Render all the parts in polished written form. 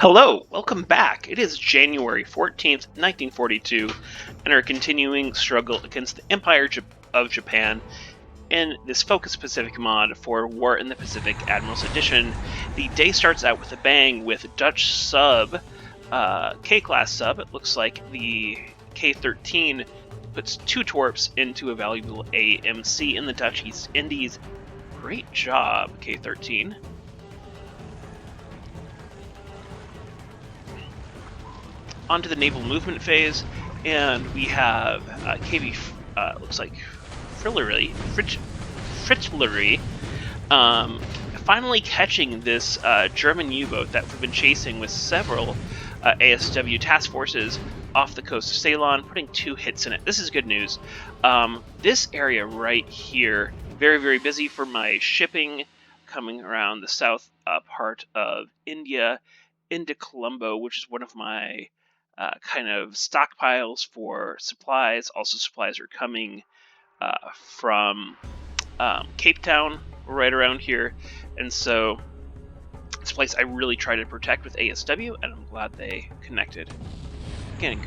Hello, welcome back. It is January 14th, 1942, and our continuing struggle against the Empire of Japan in this Focus Pacific mod for War in the Pacific Admirals Edition. The day starts out with a bang with Dutch sub, K-class sub. It looks like the K-13 puts 2 torps into a valuable AMC in the Dutch East Indies. Great job, K-13. Onto the naval movement phase, and we have KV, looks like Fritzlery, finally catching this German U-boat that we've been chasing with several ASW task forces off the coast of Ceylon, putting 2 hits in it. This is good news. This area right here, very, very busy for my shipping coming around the south part of India into Colombo, which is one of my kind of stockpiles for supplies. Also, supplies are coming from Cape Town, right around here, and so it's a place I really try to protect with ASW, and I'm glad they connected. Again,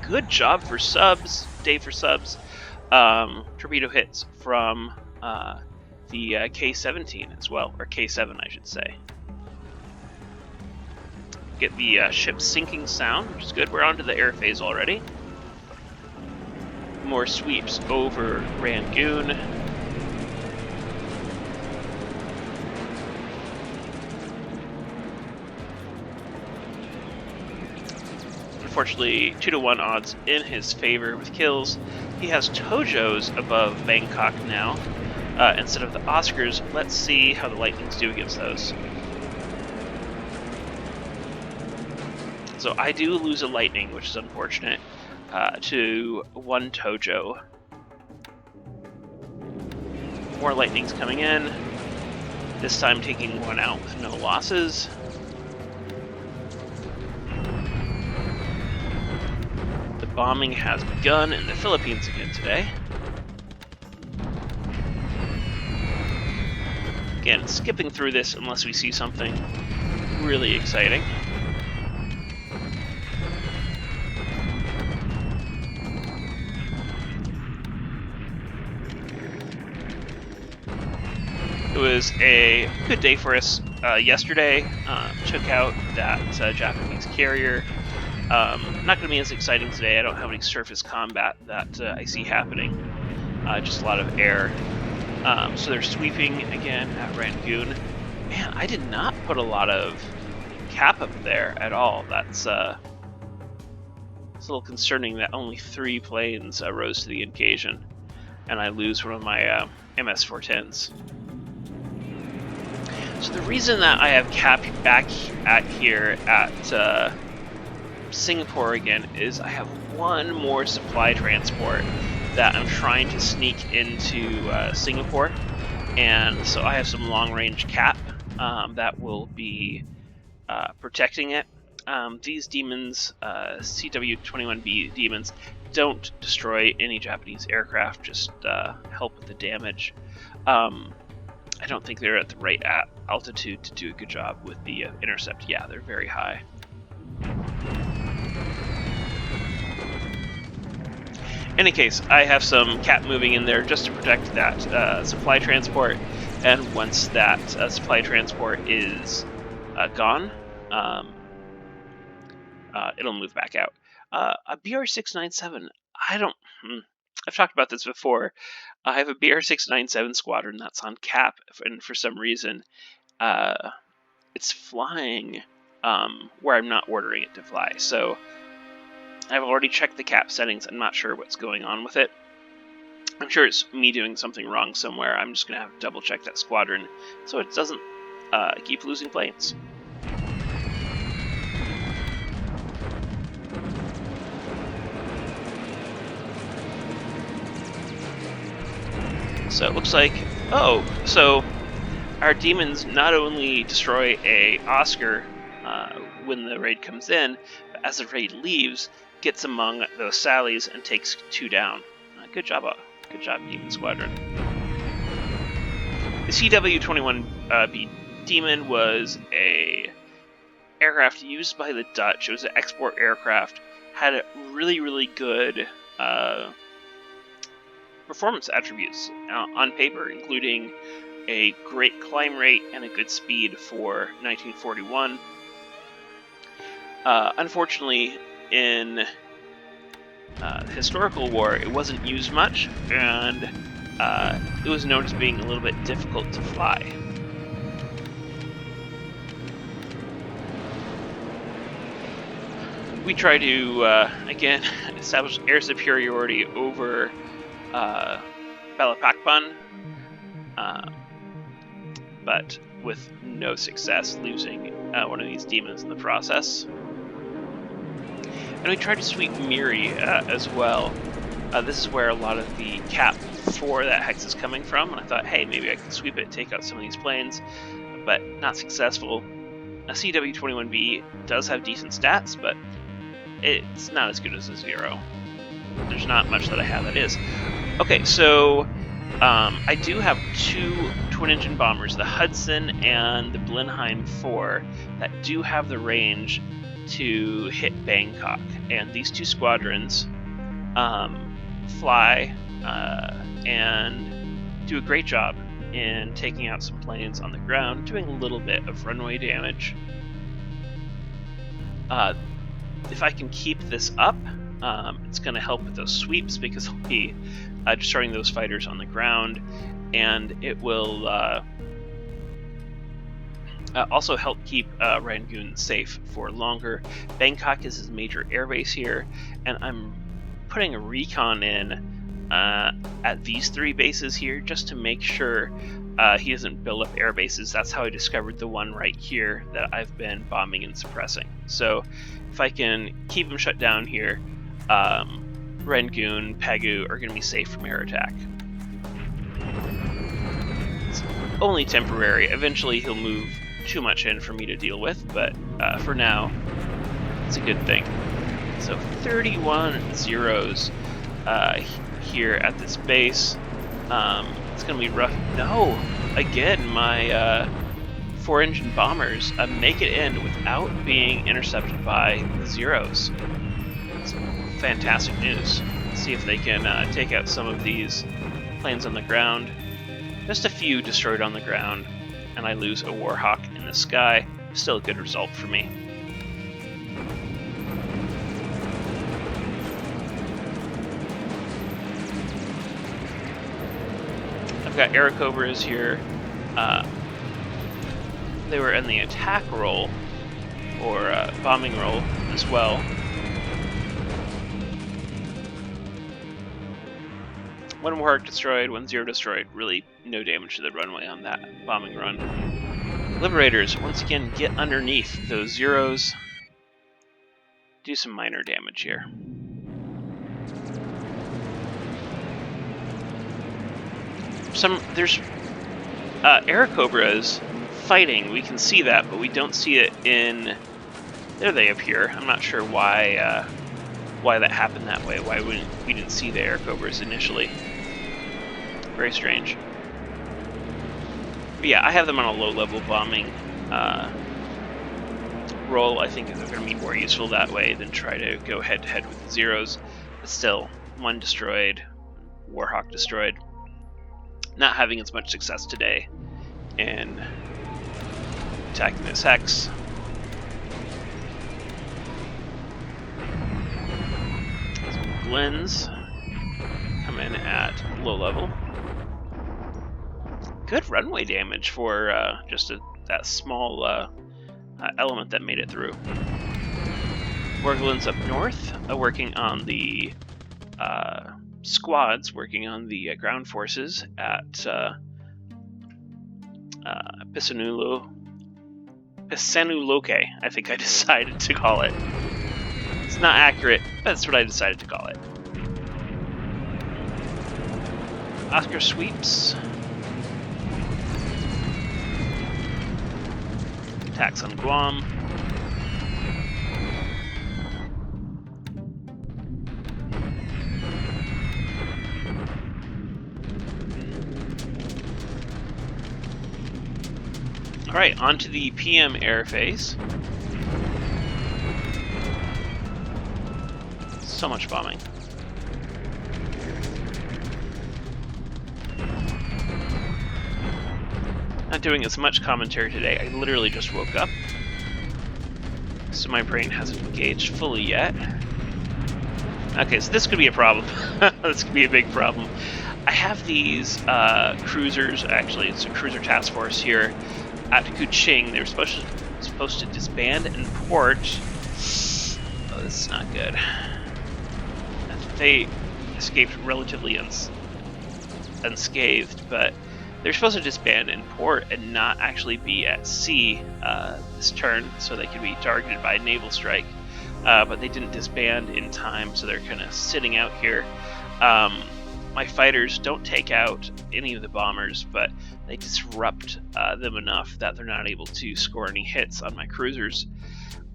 good job for subs, day for subs. Torpedo hits from the K-17 as well, or K-7, I should say. Get the ship sinking sound, which is good. We're onto the air phase already. More sweeps over Rangoon. Unfortunately, 2-to-1 odds in his favor with kills. He has Tojos above Bangkok now, instead of the Oscars. Let's see how the Lightnings do against those. So I do lose a Lightning, which is unfortunate, to 1 Tojo. More Lightnings coming in, this time taking 1 out with no losses. The bombing has begun in the Philippines again today. Again, skipping through this unless we see something really exciting. It was a good day for us yesterday. Took out that Japanese carrier. Not going to be as exciting today. I don't have any surface combat that I see happening. Just a lot of air. So they're sweeping again at Rangoon. Man, I did not put a lot of cap up there at all. That's it's a little concerning that only 3 planes rose to the occasion, and I lose one of my MS-410s. So the reason that I have cap back at here at Singapore again is I have 1 more supply transport that I'm trying to sneak into Singapore, and so I have some long-range cap that will be protecting it. These demons, CW-21B demons, don't destroy any Japanese aircraft, just help with the damage. I don't think they're at the right altitude to do a good job with the intercept. Yeah, they're very high. In any case, I have some cap moving in there just to protect that supply transport, and once that supply transport is gone, it'll move back out. A BR-697, I've talked about this before. I have a BR-697 squadron that's on cap, and for some reason, it's flying where I'm not ordering it to fly. So I've already checked the cap settings. I'm not sure what's going on with it. I'm sure it's me doing something wrong somewhere. I'm just going to have to double check that squadron so it doesn't keep losing planes. So it looks like, so our demons not only destroy a Oscar when the raid comes in, but as the raid leaves, gets among those Sallies and takes 2 down. Good job, Demon Squadron. The CW-21B Demon was a aircraft used by the Dutch. It was an export aircraft, had a really good performance attributes on paper, including a great climb rate and a good speed for 1941. Unfortunately, in the historical war, it wasn't used much, and it was known as being a little bit difficult to fly. We try to, again, establish air superiority over Balikpapan, but with no success, losing one of these demons in the process. And we tried to sweep Miri as well. This is where a lot of the cap for that hex is coming from, and I thought, hey, maybe I can sweep it, take out some of these planes, but not successful. A CW-21B does have decent stats, but it's not as good as a Zero. There's not much that I have that is. Okay, so I do have two twin-engine bombers, the Hudson and the Blenheim 4, that do have the range to hit Bangkok. And these two squadrons fly and do a great job in taking out some planes on the ground, doing a little bit of runway damage. If I can keep this up, it's going to help with those sweeps because I'll be destroying those fighters on the ground, and it will also help keep Rangoon safe for longer. Bangkok is his major airbase here, and I'm putting a recon in at these three bases here just to make sure he doesn't build up air bases. That's how I discovered the one right here that I've been bombing and suppressing. So if I can keep him shut down here, Rangoon, Pegu are going to be safe from air attack. It's only temporary. Eventually he'll move too much in for me to deal with, but for now, it's a good thing. So 31 zeros here at this base. It's going to be rough. No! Again, my 4-engine bombers make it in without being intercepted by the Zeros. It's fantastic news. Let's see if they can take out some of these planes on the ground. Just a few destroyed on the ground, and I lose a Warhawk in the sky. Still a good result for me. I've got Airacobras here. They were in the attack role, or bombing role as well. One Warhawk destroyed, 1 Zero destroyed. Really no damage to the runway on that bombing run. Liberators, once again, get underneath those Zeros. Do some minor damage here. There's Airacobras fighting. We can see that, but we don't see it in... There they appear. I'm not sure why that happened that way. Why we didn't see the Airacobras initially. Very strange. But yeah, I have them on a low-level bombing role. I think they're going to be more useful that way than try to go head-to-head with the Zeros. But still, 1 destroyed, Warhawk destroyed. Not having as much success today in attacking this hex. Glens come in at low level. Good runway damage for just that small element that made it through. Glens up north, working on the squads, working on the ground forces at Pisanuloke, I think I decided to call it. It's not accurate, but that's what I decided to call it. Oscar sweeps. Attacks on Guam. Alright, onto the PM airface. So much bombing. Not doing as much commentary today. I literally just woke up, so my brain hasn't engaged fully yet. Okay, so this could be a problem. This could be a big problem. I have these cruisers. Actually, it's a cruiser task force here at Kuching. They're supposed to disband and port. Oh, this is not good. They escaped relatively unscathed, but they're supposed to disband and port and not actually be at sea this turn, so they can be targeted by a naval strike. But they didn't disband in time, so they're kind of sitting out here. My fighters don't take out any of the bombers, but they disrupt them enough that they're not able to score any hits on my cruisers.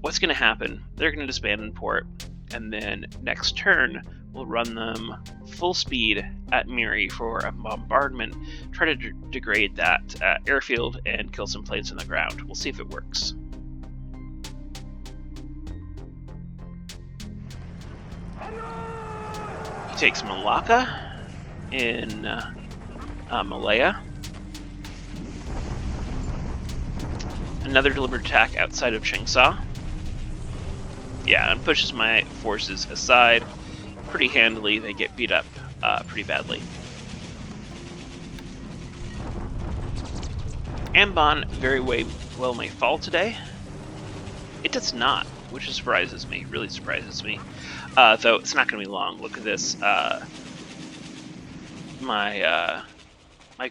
What's going to happen? They're going to disband and port, and then next turn we'll run them full speed at Miri for a bombardment, try to degrade that airfield and kill some planes on the ground. We'll see if it works. He takes Malacca in Malaya. Another deliberate attack outside of Changsha. Yeah, and pushes my forces aside pretty handily. They get beat up pretty badly. Ambon very well may fall today. It does not, which surprises me, really surprises me. Though it's not going to be long. Look at this. My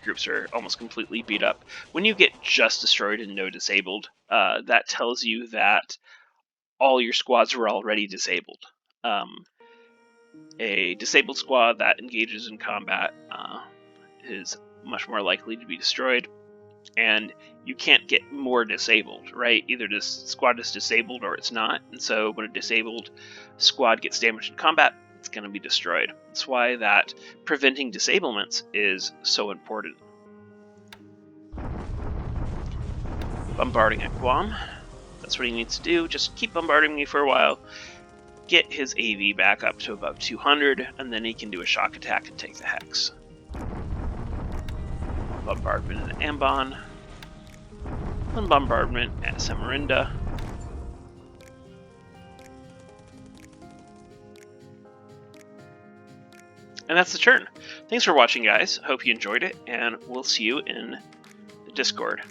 groups are almost completely beat up. When you get just destroyed and no disabled, that tells you that all your squads were already disabled. A disabled squad that engages in combat is much more likely to be destroyed, and you can't get more disabled, right? Either this squad is disabled or it's not, and so when a disabled squad gets damaged in combat, it's going to be destroyed. That's why that preventing disablements is so important. Bombarding at Guam. That's what he needs to do. Just keep bombarding me for a while. Get his AV back up to about 200, and then he can do a shock attack and take the Hex. Bombardment at Ambon. And bombardment at Samarinda. And that's the turn. Thanks for watching, guys. Hope you enjoyed it, and we'll see you in the Discord.